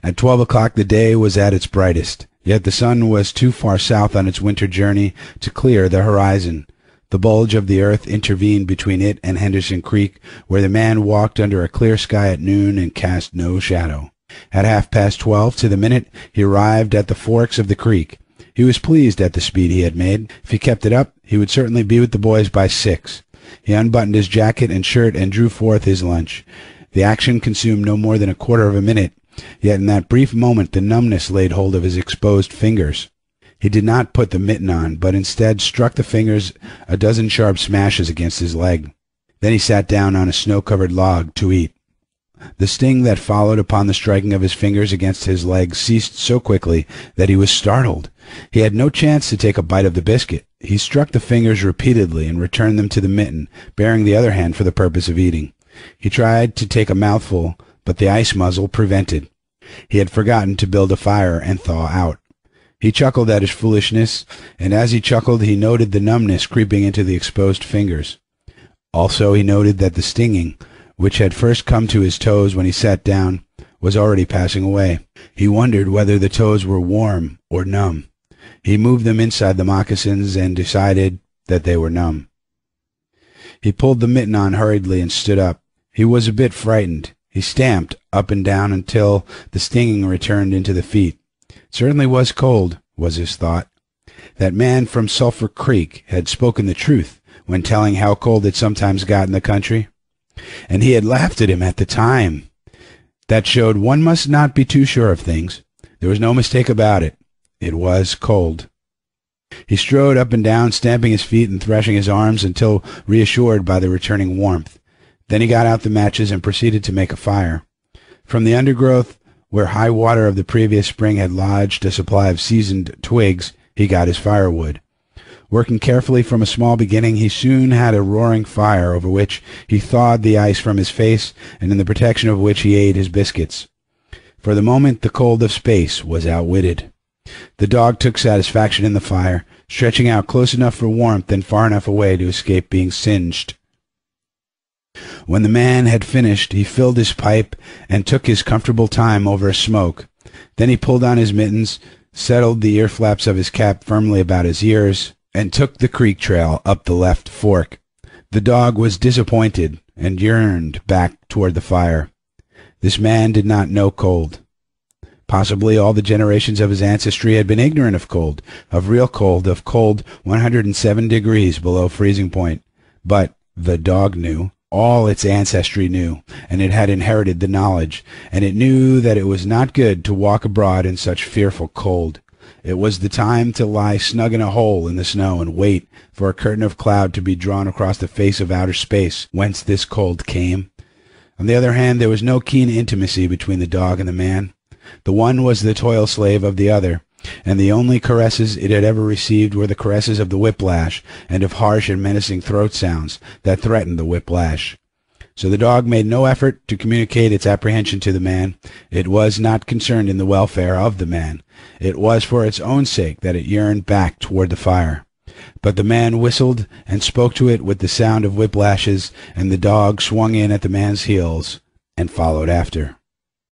At 12 o'clock the day was at its brightest, yet the sun was too far south on its winter journey to clear the horizon. The bulge of the earth intervened between it and Henderson Creek, where the man walked under a clear sky at noon and cast no shadow. At 12:30 to the minute he arrived at the forks of the creek. He was pleased at the speed he had made. If he kept it up, he would certainly be with the boys by 6. He unbuttoned his jacket and shirt and drew forth his lunch. The action consumed no more than a quarter of a minute, yet in that brief moment the numbness laid hold of his exposed fingers. He did not put the mitten on, but instead struck the fingers a dozen sharp smashes against his leg. Then he sat down on a snow-covered log to eat. The sting that followed upon the striking of his fingers against his leg ceased so quickly that he was startled. He had no chance to take a bite of the biscuit. He struck the fingers repeatedly and returned them to the mitten, baring the other hand for the purpose of eating. He tried to take a mouthful, but the ice muzzle prevented. He had forgotten to build a fire and thaw out. He chuckled at his foolishness, and as he chuckled he noted the numbness creeping into the exposed fingers. Also he noted that the stinging, which had first come to his toes when he sat down, was already passing away. He wondered whether the toes were warm or numb. He moved them inside the moccasins and decided that they were numb. He pulled the mitten on hurriedly and stood up. He was a bit frightened. He stamped up and down until the stinging returned into the feet. It certainly was cold, was his thought. That man from Sulphur Creek had spoken the truth when telling how cold it sometimes got in the country. And he had laughed at him at the time. That showed one must not be too sure of things. There was no mistake about it. It was cold. He strode up and down, stamping his feet and thrashing his arms until reassured by the returning warmth. Then he got out the matches and proceeded to make a fire. From the undergrowth, where high water of the previous spring had lodged a supply of seasoned twigs, he got his firewood. Working carefully from a small beginning, he soon had a roaring fire over which he thawed the ice from his face and in the protection of which he ate his biscuits. For the moment the cold of space was outwitted. The dog took satisfaction in the fire, stretching out close enough for warmth and far enough away to escape being singed. When the man had finished, he filled his pipe and took his comfortable time over a smoke. Then he pulled on his mittens, settled the ear flaps of his cap firmly about his ears, and took the creek trail up the left fork. The dog was disappointed and yearned back toward the fire. This man did not know cold. Possibly all the generations of his ancestry had been ignorant of cold, of real cold, of cold 107 degrees below freezing point. But the dog knew. All its ancestry knew, and it had inherited the knowledge, and it knew that it was not good to walk abroad in such fearful cold. It was the time to lie snug in a hole in the snow and wait for a curtain of cloud to be drawn across the face of outer space, whence this cold came. On the other hand, there was no keen intimacy between the dog and the man. The one was the toil slave of the other, and the only caresses it had ever received were the caresses of the whiplash and of harsh and menacing throat sounds that threatened the whiplash. So the dog made no effort to communicate its apprehension to the man. It was not concerned in the welfare of the man. It was for its own sake that it yearned back toward the fire. But the man whistled and spoke to it with the sound of whiplashes, and the dog swung in at the man's heels and followed after.